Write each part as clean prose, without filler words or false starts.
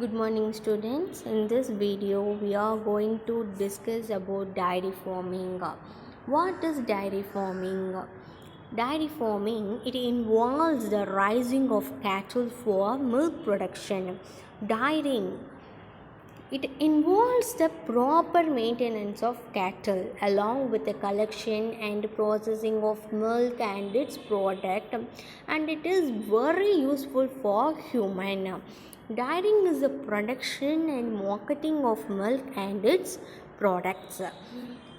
Good morning students. In this video we are going to discuss about dairy farming. What is dairy farming? Dairy farming it involves the raising of cattle for milk production. Dairying it involves the proper maintenance of cattle along with the collection and processing of milk and its product, and it is very useful for human. Dairying is the production and marketing of milk and its products.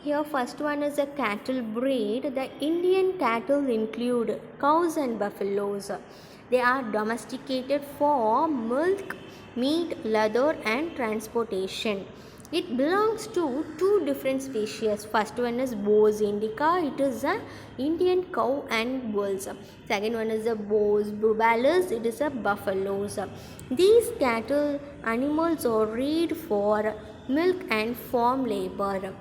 Here first one is a cattle breed. The Indian cattle include cows and buffaloes. They are domesticated for milk, meat, leather and transportation. It belongs to two different species. First one is Bos indica. It is a Indian cow and bulls. Second one is the Bos bubalis. It is a buffaloes. These cattle animals are reared for milk and farm labor.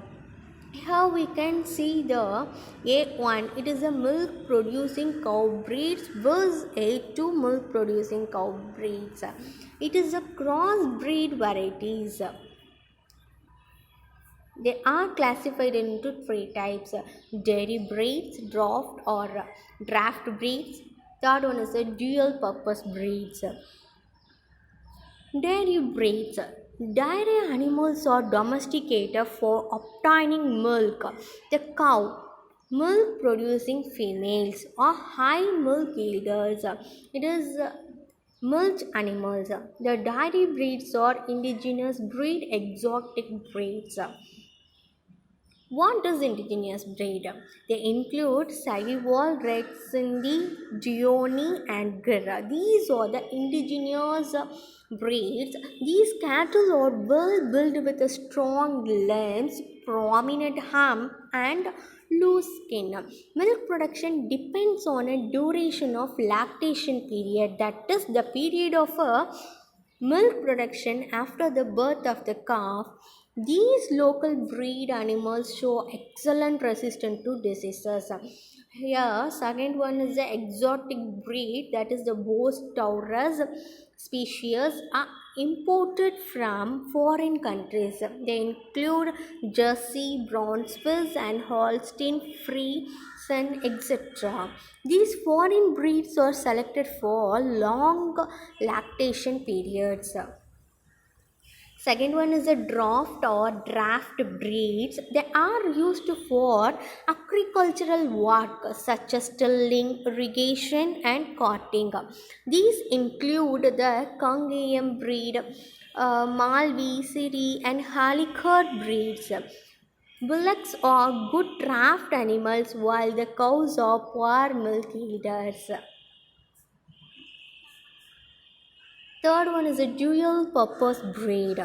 Here we can see the A1, it is a milk producing cow breeds versus A2 milk producing cow breeds. It is a cross breed varieties. They are classified into three types: dairy breeds, draft breeds. Third one is a dual purpose breeds. Dairy breeds. Dairy animals are domesticated for obtaining milk. The cow, milk producing females, are high milk yielders. It is milk animals. The dairy breeds are indigenous breed, exotic breeds. What is indigenous breed? They include Sahiwal, Red Sindhi, Dioni and Gira. These are the indigenous breeds. These cattle are well built with a strong limbs, prominent hump and loose skin. Milk production depends on a duration of lactation period, that is the period of a milk production after the birth of the calf. These local breed animals show excellent resistance to diseases. Here, second one is the exotic breed, that is the Bos taurus species are imported from foreign countries. They include Jersey, Brown Swiss, and Holstein Friesian, etc. These foreign breeds are selected for long lactation periods. Second one is a draft breeds. They are used for agricultural work such as tilling, irrigation, and cutting. These include the Kangeam breed, Malvi, Siri, and Halikot breeds. Bullocks are good draft animals while the cows are poor milk yielders. Third one is a dual purpose breed.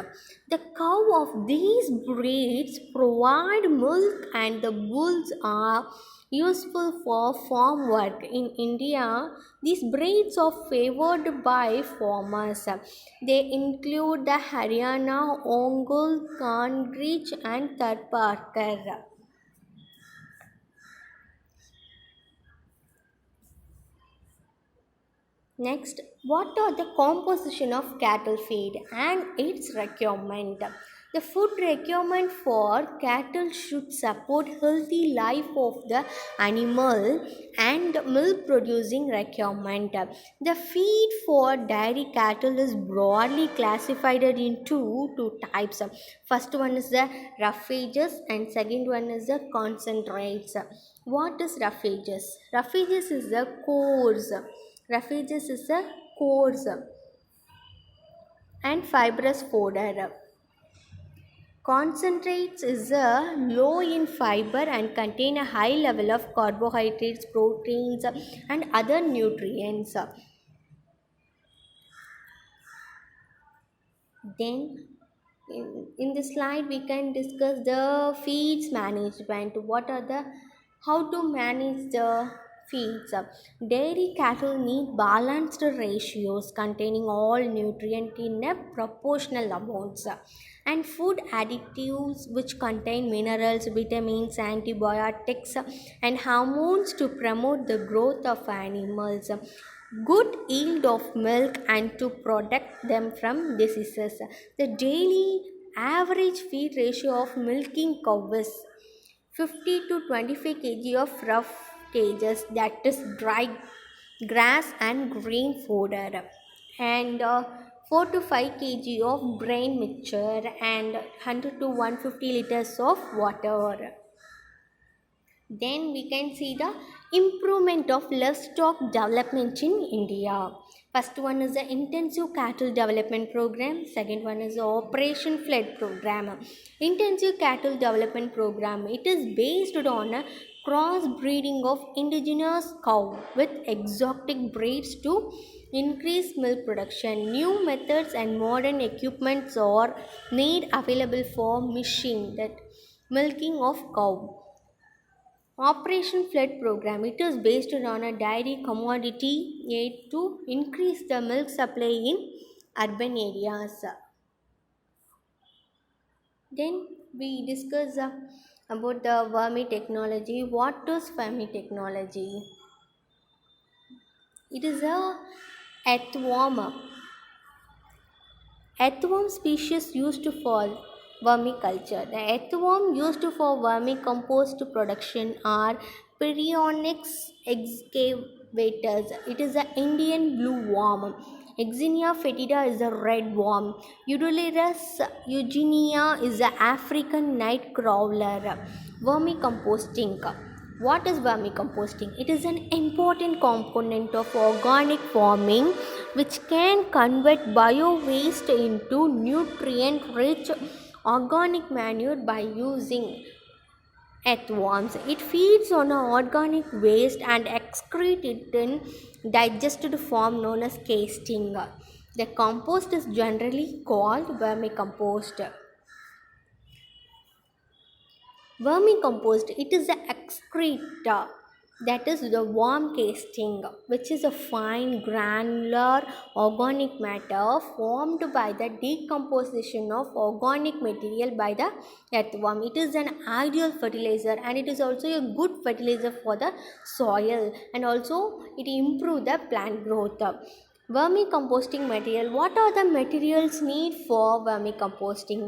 The cow of these breeds provide milk and the bulls are useful for farm work. In India, these breeds are favored by farmers. They include the Haryana, Ongol, Kangrij and Tharparkar. Next, what are the composition of cattle feed and its requirement? The food requirement for cattle should support healthy life of the animal and milk producing requirement. The feed for dairy cattle is broadly classified into two types. First one is the roughages and second one is the concentrates. What is roughages? Roughages is the coarse. Roughages is a coarse and fibrous fodder. Concentrates is a low in fiber and contain a high level of carbohydrates, proteins, and other nutrients. Then, in this slide, we can discuss the feeds management. What are the how to manage the feeds? Dairy cattle need balanced ratios containing all nutrient in a proportional amounts, and food additives which contain minerals, vitamins, antibiotics, and hormones to promote the growth of animals. good yield of milk and to protect them from diseases. The daily average feed ratio of milking cow is 50 to 25 kg of rough cages, that is dry grass and green fodder, and 4 to 5 kg of grain mixture and 100 to 150 liters of water. Then we can see the improvement of livestock development in India. First one is the intensive cattle development program. Second one is the Operation Flood program. Intensive cattle development program. It is based on a cross breeding of indigenous cow with exotic breeds to increase milk production. New methods and modern equipments are made available for machine that milking of cow. Operation Flood program. It is based on a dairy commodity aid to increase the milk supply in urban areas. Then we discuss about the vermi technology. What is vermi technology? It is a earthworm. Earthworm species used for vermiculture. The earthworm used for vermicompost production are Perionyx excavators. It is an Indian blue worm. Exenia fetida is a red worm. Eudolerus eugenia is an African night crawler. Vermicomposting. What is vermicomposting? It is an important component of organic farming which can convert bio waste into nutrient rich organic manure by using earthworms. It feeds on organic waste and excretes it in digested form known as casting. The compost is generally called vermicompost. Vermicompost, it is the excreta, that is the worm casting, which is a fine granular organic matter formed by the decomposition of organic material by the earthworm. It is an ideal fertilizer and it is also a good fertilizer for the soil, and also it improves the plant growth. Vermicomposting material. What are the materials need for vermicomposting?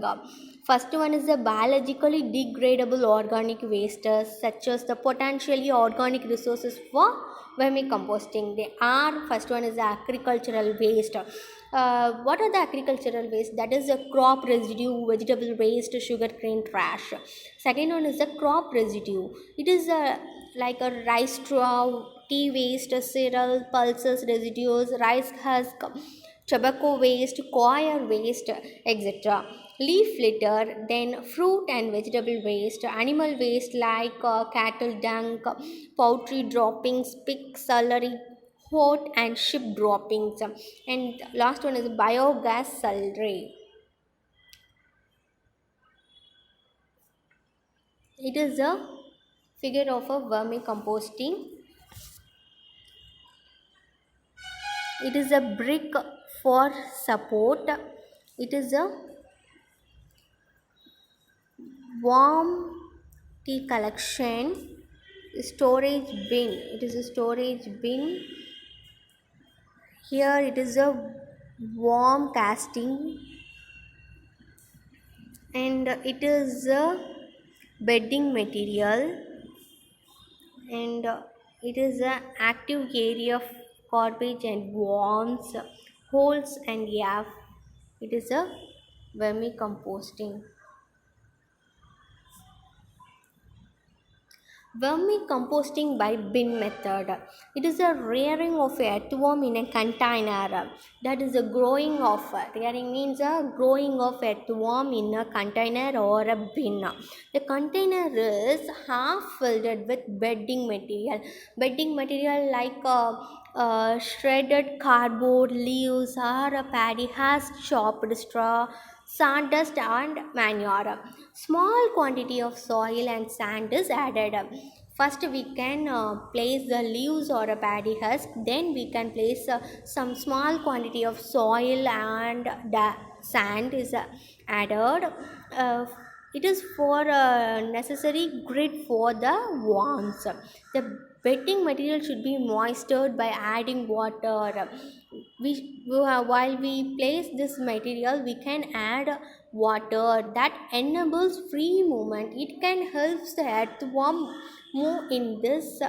First one is the biologically degradable organic waste, such as the potentially organic resources for vermicomposting. They are, first one is the agricultural waste. What are the agricultural waste? That is the crop residue, vegetable waste, sugarcane trash. Second one is the crop residue. It is like a rice straw, tea waste, cereal, pulses residues, rice husk, tobacco waste, coir waste, etc. Leaf litter, then fruit and vegetable waste, animal waste like cattle dung, poultry droppings, pig slurry, hot and ship droppings, and last one is biogas slurry. It is a figure of a vermicomposting. It is a brick for support. It is a warm tea collection storage bin. It is a storage bin. Here it is a warm casting, and it is a bedding material, and it is an active area of garbage and worms, holes and yaff. It is a vermicomposting. Vermicomposting by bin method. It is a rearing of earthworm in a container. That is a growing of, rearing means a growing of earthworm in a container or a bin. The container is half filled with bedding material. Bedding material like shredded cardboard, leaves, or a paddy has chopped straw, sawdust and manure. Small quantity of soil and sand is added. First we can place the leaves or a paddy husk, then we can place some small quantity of soil and sand is added. It is for necessary grid for the worms. The Bedding material should be moistened by adding water. While we place this material, we can add water that enables free movement. It can help the earthworm move in this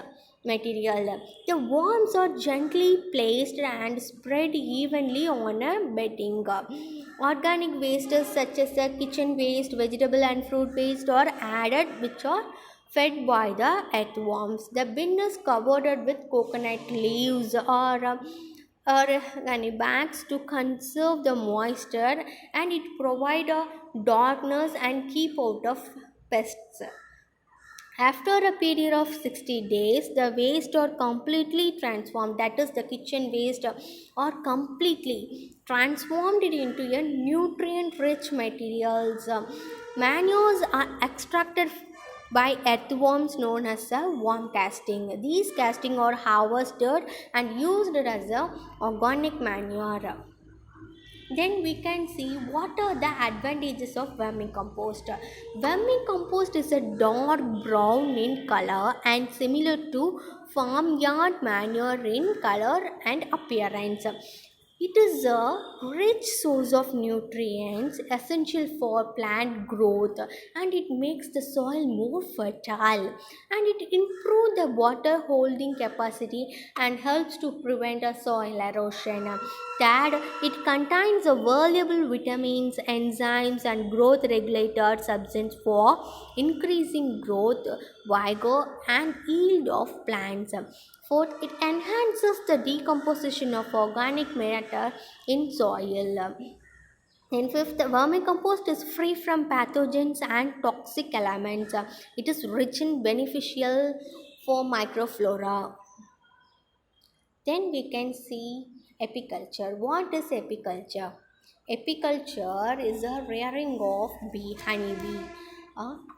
material. The worms are gently placed and spread evenly on a bedding. Organic wastes such as kitchen waste, vegetable and fruit waste are added, which are fed by the earthworms. The bin is covered with coconut leaves or bags to conserve the moisture, and it provide a darkness and keep out of pests. After a period of 60 days, the waste are completely transformed, that is, the kitchen waste are completely transformed it into a nutrient rich materials. Manures are extracted by earthworms known as a worm casting. These casting are harvested and used as a organic manure. Then we can see what are the advantages of vermicompost. Vermicompost is a dark brown in color and similar to farmyard manure in color and appearance. It is a rich source of nutrients essential for plant growth, and it makes the soil more fertile, and it improves the water holding capacity and helps to prevent a soil erosion. That it contains a valuable vitamins, enzymes and growth regulator substance for increasing growth, vigor and yield of plants. Fourth, it enhances the decomposition of organic matter in soil. And fifth, vermicompost is free from pathogens and toxic elements. It is rich and beneficial for microflora. Then we can see apiculture. What is apiculture? Apiculture is a rearing of honeybee.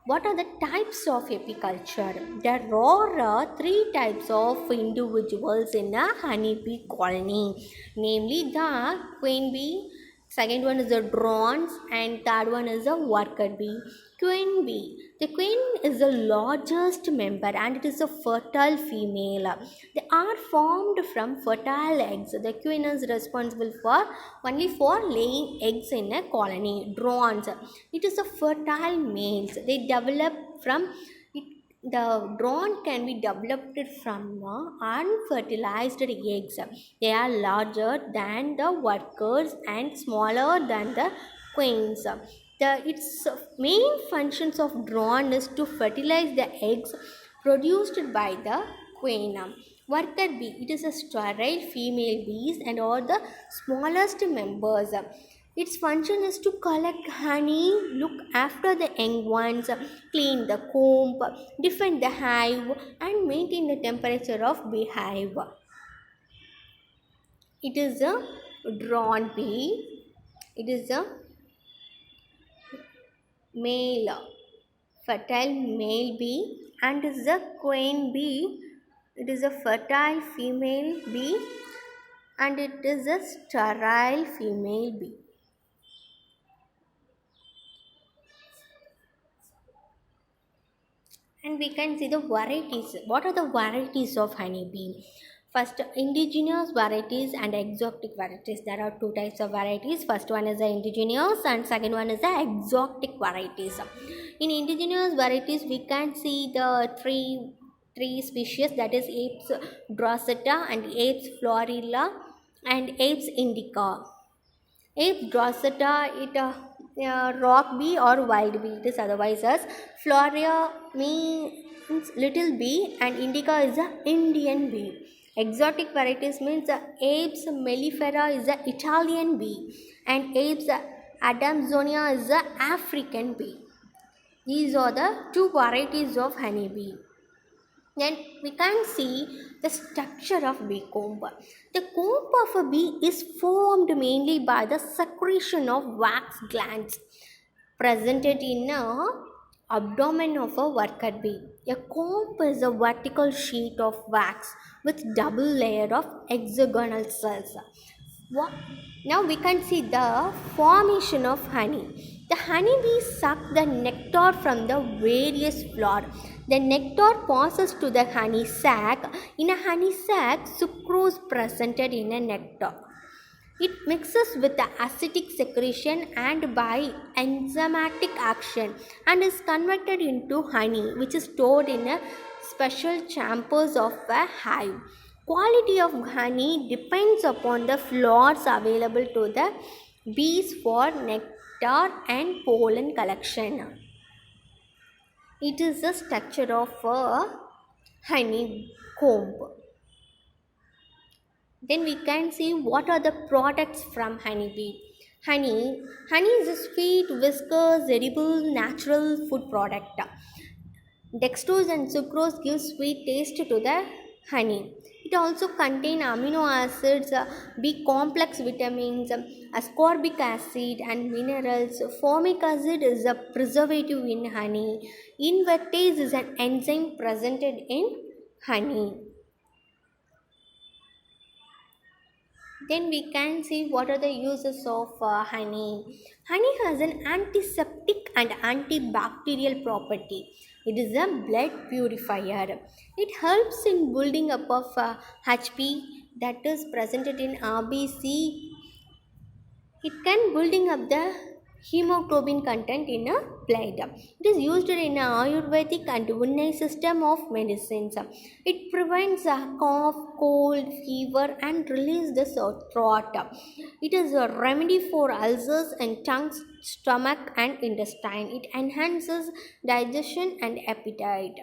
What are the types of apiculture? There are three types of individuals in a honeybee colony, namely the queen bee, second one is the drones, and third one is the worker bee. Queen bee. The queen is the largest member and it is a fertile female. They are formed from fertile eggs. The queen is responsible for only for laying eggs in a colony. Drones. It is a fertile males. They develop from it. The drone can be developed from unfertilized eggs. They are larger than the workers and smaller than the queens. Its main functions of drone is to fertilize the eggs produced by the queen. Worker bee, it is a sterile female bees and are the smallest members. Its function is to collect honey, look after the young ones, clean the comb, defend the hive, and maintain the temperature of beehive. It is a drone bee. It is a male, fertile male bee, and is a queen bee. It is a fertile female bee, and it is a sterile female bee. And we can see the varieties. What are the varieties of honeybee? First, indigenous varieties and exotic varieties. There are two types of varieties. First one is the indigenous and second one is the exotic varieties. In indigenous varieties, we can see the three species, that is Apis dorsata and Apis florida and Apis indica. Apis dorsata, it rock bee or wild bee, it is otherwise as Floria means little bee and indica is a Indian bee. Exotic varieties means Apis mellifera is a Italian bee and Apis adamsonia is a African bee. These are the two varieties of honeybee. Then we can see the structure of bee comb. The comb of a bee is formed mainly by the secretion of wax glands presented in the abdomen of a worker bee. A comb is a vertical sheet of wax with double layer of hexagonal cells. Wha- Now we can see the formation of honey. The honeybees suck the nectar from the various flowers. The nectar passes to the honey sac. In a honey sac, sucrose presented in a nectar. It mixes with the acidic secretion and by enzymatic action and is converted into honey, which is stored in a special chambers of a hive. Quality of honey depends upon the flowers available to the bees for nectar and pollen collection. It is the structure of a honeycomb. Then we can see what are the products from honeybee. Honey is a sweet, viscous, edible, natural food product. Dextrose and sucrose give sweet taste to the honey. It also contain amino acids, b complex vitamins, ascorbic acid and minerals. Formic acid is a preservative in honey. Invertase is an enzyme presented in honey. Then we can see what are the uses of honey. Honey has an antiseptic and antibacterial property. It is a blood purifier. It helps in building up of HP that is presented in RBC. It can building up the hemoglobin content in a blood. It is used in a Ayurvedic and Unai system of medicines. It prevents a cough, cold, fever and releases the sore throat. It is a remedy for ulcers and tongue, stomach and intestine. It enhances digestion and appetite.